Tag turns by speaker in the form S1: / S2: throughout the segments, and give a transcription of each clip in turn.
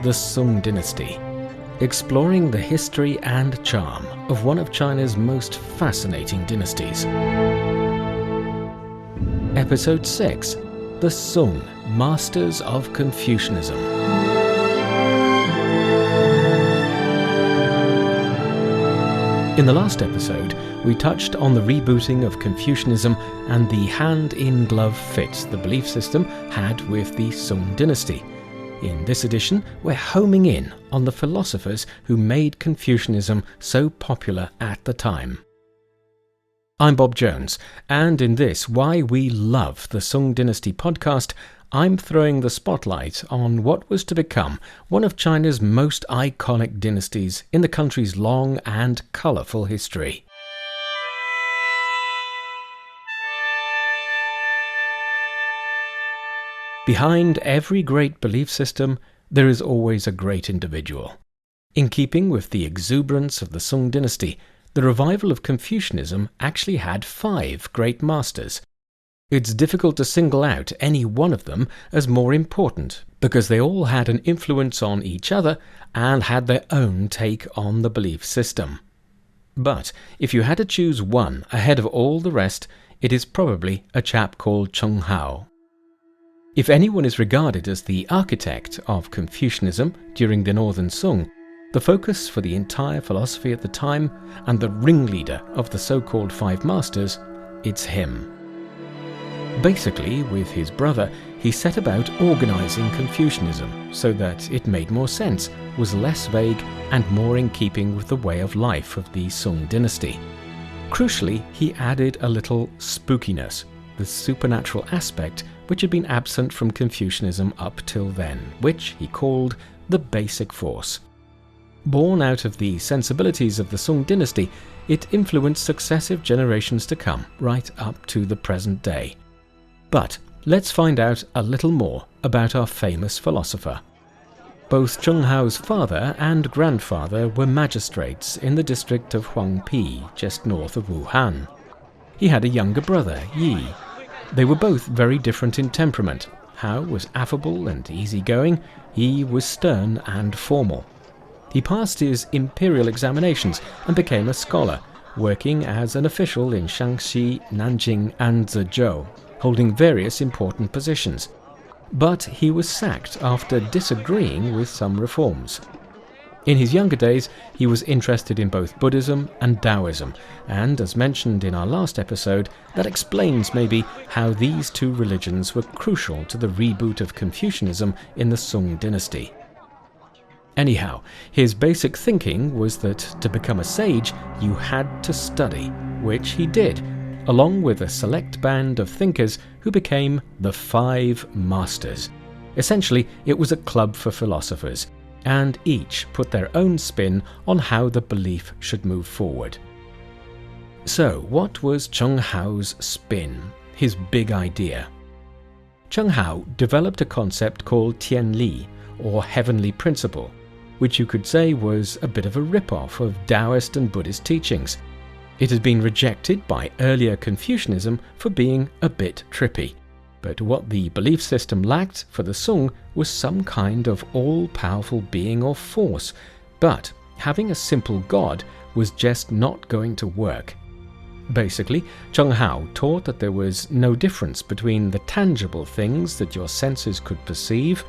S1: the Song Dynasty, exploring the history and charm of one of China's most fascinating dynasties. Episode 6, The Song, Masters of Confucianism. In the last episode, we touched on the rebooting of Confucianism and the hand-in-glove fit the belief system had with the Song Dynasty. In this edition, we're homing in on the philosophers who made Confucianism so popular at the time. I'm Bob Jones, and in this Why We Love the Song Dynasty podcast, I'm throwing the spotlight on what was to become one of China's most iconic dynasties in the country's long and colourful history. Behind every great belief system, there is always a great individual. In keeping with the exuberance of the Song Dynasty, the revival of Confucianism actually had 5 great masters. It's difficult to single out any one of them as more important, because they all had an influence on each other and had their own take on the belief system. But if you had to choose one ahead of all the rest, it is probably a chap called Cheng Hao. If anyone is regarded as the architect of Confucianism during the Northern Song, the focus for the entire philosophy at the time, and the ringleader of the so-called 5 masters, it's him. Basically, with his brother, he set about organising Confucianism so that it made more sense, was less vague, and more in keeping with the way of life of the Song Dynasty. Crucially, he added a little spookiness, the supernatural aspect which had been absent from Confucianism up till then, which he called the basic force. Born out of the sensibilities of the Song Dynasty, it influenced successive generations to come, right up to the present day. But let's find out a little more about our famous philosopher. Both Cheng Hao's father and grandfather were magistrates in the district of Huangpi, just north of Wuhan. He had a younger brother, Yi. They were both very different in temperament. Hao was affable and easygoing, Yi was stern and formal. He passed his imperial examinations and became a scholar, working as an official in Shaanxi, Nanjing and Zhezhou, holding various important positions. But he was sacked after disagreeing with some reforms. In his younger days, he was interested in both Buddhism and Taoism, and as mentioned in our last episode, that explains maybe how these 2 religions were crucial to the reboot of Confucianism in the Song Dynasty. Anyhow, his basic thinking was that to become a sage, you had to study, which he did, along with a select band of thinkers who became the 5 Masters. Essentially, it was a club for philosophers, and each put their own spin on how the belief should move forward. So, what was Cheng Hao's spin, his big idea? Cheng Hao developed a concept called Tianli, or heavenly principle, which you could say was a bit of a rip-off of Taoist and Buddhist teachings. It had been rejected by earlier Confucianism for being a bit trippy. But what the belief system lacked for the Song was some kind of all-powerful being or force, but having a simple god was just not going to work. Basically, Cheng Hao taught that there was no difference between the tangible things that your senses could perceive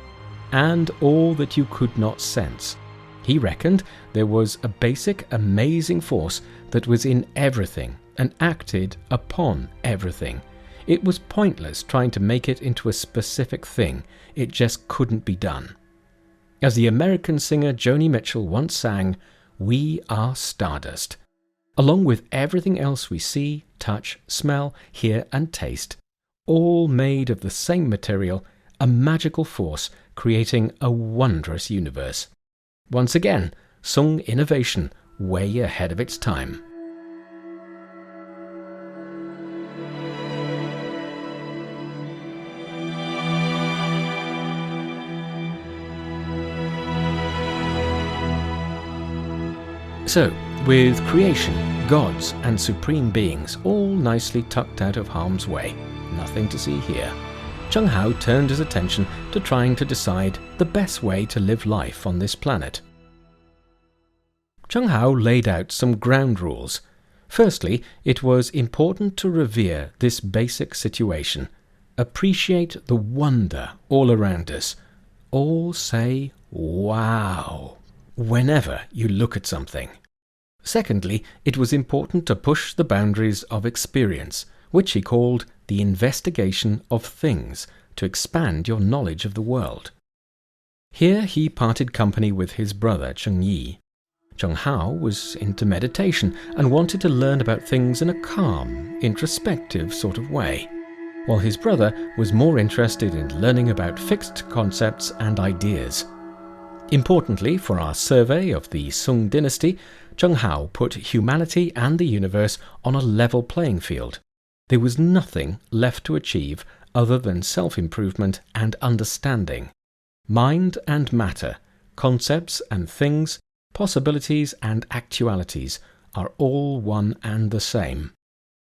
S1: and all that you could not sense. He reckoned there was a basic, amazing force that was in everything and acted upon everything. It was pointless trying to make it into a specific thing. It just couldn't be done. As the American singer Joni Mitchell once sang, "We are stardust." Along with everything else we see, touch, smell, hear and taste, all made of the same material, a magical force creating a wondrous universe. Once again, Song innovation way ahead of its time. So, with creation, gods and supreme beings all nicely tucked out of harm's way, nothing to see here, Zheng Hao turned his attention to trying to decide the best way to live life on this planet. Zheng Hao laid out some ground rules. Firstly, it was important to revere this basic situation, appreciate the wonder all around us. All say, "Wow," whenever you look at something. Secondly, it was important to push the boundaries of experience, which he called the investigation of things, to expand your knowledge of the world. Here he parted company with his brother Cheng Yi. Zheng Hao was into meditation and wanted to learn about things in a calm, introspective sort of way, while his brother was more interested in learning about fixed concepts and ideas. Importantly for our survey of the Song Dynasty, Zheng Hao put humanity and the universe on a level playing field. There was nothing left to achieve other than self-improvement and understanding. Mind and matter, concepts and things, possibilities and actualities are all one and the same.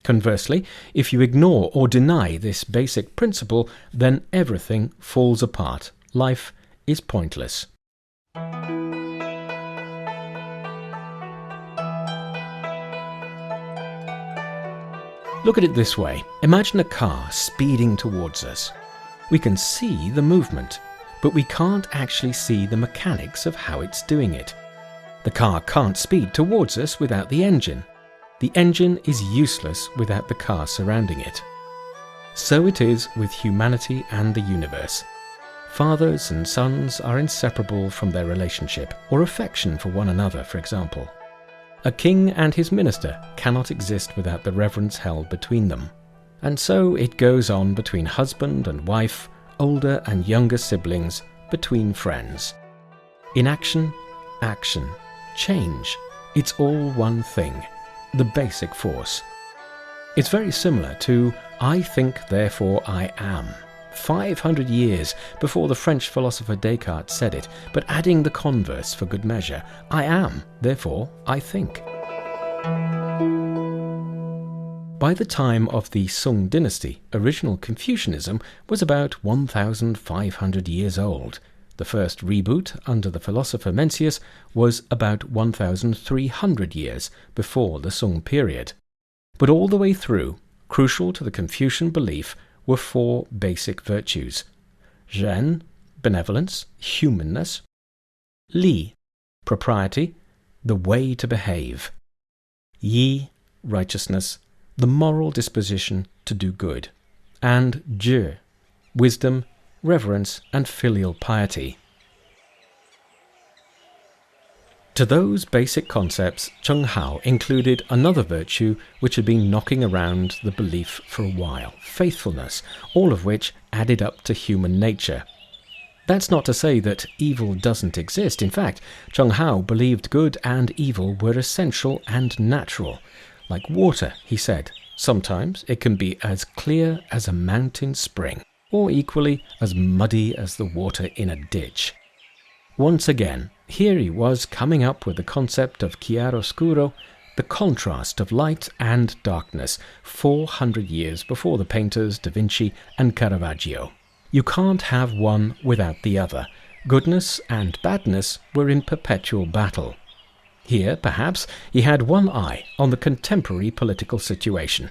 S1: Conversely, if you ignore or deny this basic principle, then everything falls apart. Life is pointless. Look at it this way. Imagine a car speeding towards us. We can see the movement, but we can't actually see the mechanics of how it's doing it. The car can't speed towards us without the engine. The engine is useless without the car surrounding it. So it is with humanity and the universe. Fathers and sons are inseparable from their relationship, or affection for one another, for example. A king and his minister cannot exist without the reverence held between them. And so it goes on between husband and wife, older and younger siblings, between friends. Inaction, action, change, it's all one thing, the basic force. It's very similar to "I think, therefore I am." 500 years before the French philosopher Descartes said it, but adding the converse for good measure. I am, therefore I think. By the time of the Song Dynasty, original Confucianism was about 1,500 years old. The first reboot under the philosopher Mencius was about 1,300 years before the Song period. But all the way through, crucial to the Confucian belief were four basic virtues: zhen, benevolence, humanness; li, propriety, the way to behave; yi, righteousness, the moral disposition to do good; and zhi, wisdom, reverence, and filial piety. To those basic concepts, Zheng Hao included another virtue which had been knocking around the belief for a while: faithfulness, all of which added up to human nature. That's not to say that evil doesn't exist. In fact, Zheng Hao believed good and evil were essential and natural. Like water, he said, sometimes it can be as clear as a mountain spring, or equally as muddy as the water in a ditch. Once again, here he was coming up with the concept of chiaroscuro, the contrast of light and darkness, 400 years before the painters Da Vinci and Caravaggio. You can't have one without the other. Goodness and badness were in perpetual battle. Here, perhaps, he had one eye on the contemporary political situation.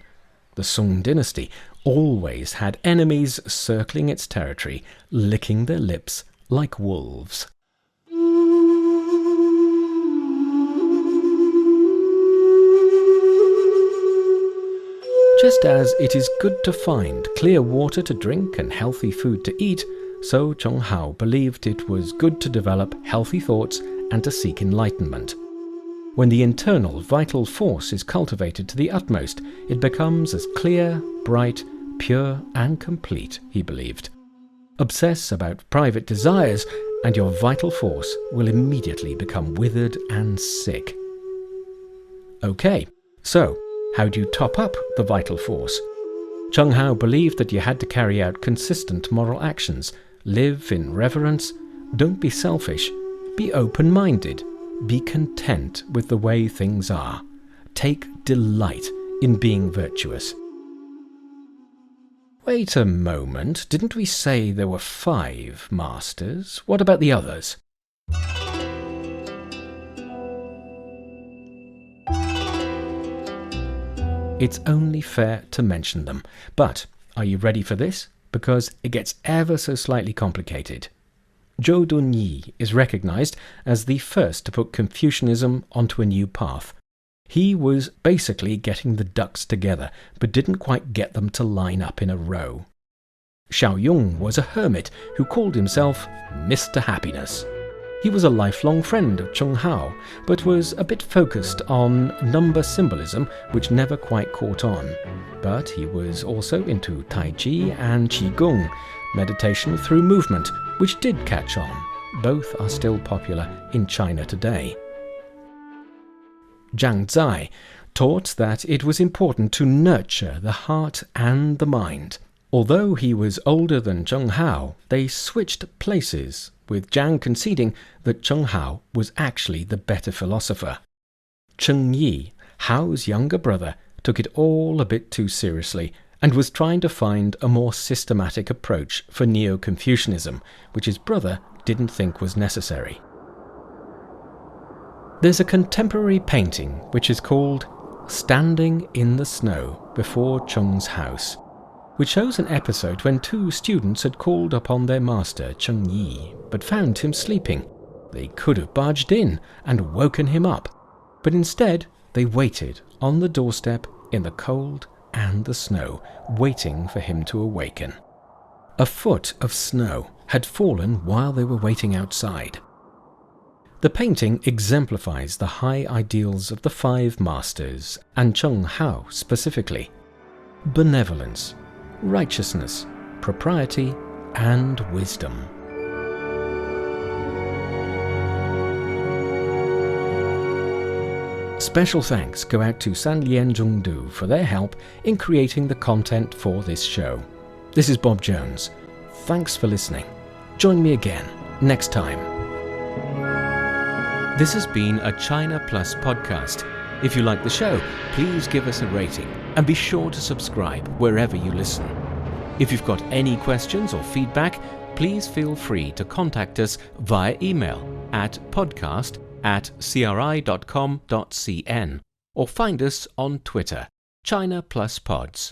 S1: The Song Dynasty always had enemies circling its territory, licking their lips like wolves. Just as it is good to find clear water to drink and healthy food to eat, so Zheng Hao believed it was good to develop healthy thoughts and to seek enlightenment. When the internal vital force is cultivated to the utmost, it becomes as clear, bright, pure, and complete, he believed. Obsess about private desires, and your vital force will immediately become withered and sick. Okay, so how do you top up the vital force? Zheng Hao believed that you had to carry out consistent moral actions, live in reverence, don't be selfish, be open-minded, be content with the way things are, take delight in being virtuous. Wait a moment, didn't we say there were 5 masters? What about the others? It's only fair to mention them, but are you ready for this? Because it gets ever so slightly complicated. Zhou Dunyi is recognized as the first to put Confucianism onto a new path. He was basically getting the ducks together, but didn't quite get them to line up in a row. Xiaoyong was a hermit who called himself Mr. Happiness. He was a lifelong friend of Cheng Hao, but was a bit focused on number symbolism, which never quite caught on. But he was also into Tai Chi and Qigong, meditation through movement, which did catch on. Both are still popular in China today. Zhang Zai taught that it was important to nurture the heart and the mind. Although he was older than Cheng Hao, they switched places, with Zhang conceding that Cheng Hao was actually the better philosopher. Cheng Yi, Hao's younger brother, took it all a bit too seriously and was trying to find a more systematic approach for Neo-Confucianism, which his brother didn't think was necessary. There's a contemporary painting which is called Standing in the Snow Before Cheng's House, which shows an episode when 2 students had called upon their master Cheng Yi, but found him sleeping. They could have barged in and woken him up, but instead they waited on the doorstep in the cold and the snow, waiting for him to awaken. A foot of snow had fallen while they were waiting outside. The painting exemplifies the high ideals of the 5 masters, and Cheng Hao specifically: benevolence, righteousness, propriety, and wisdom. Special thanks go out to Sanlian Zhongdu for their help in creating the content for this show. This is Bob Jones. Thanks for listening. Join me again next time. This has been a China Plus podcast. If you like the show, please give us a rating and be sure to subscribe wherever you listen. If you've got any questions or feedback, please feel free to contact us via email at podcast@cri.com.cn or find us on Twitter, China Plus Pods.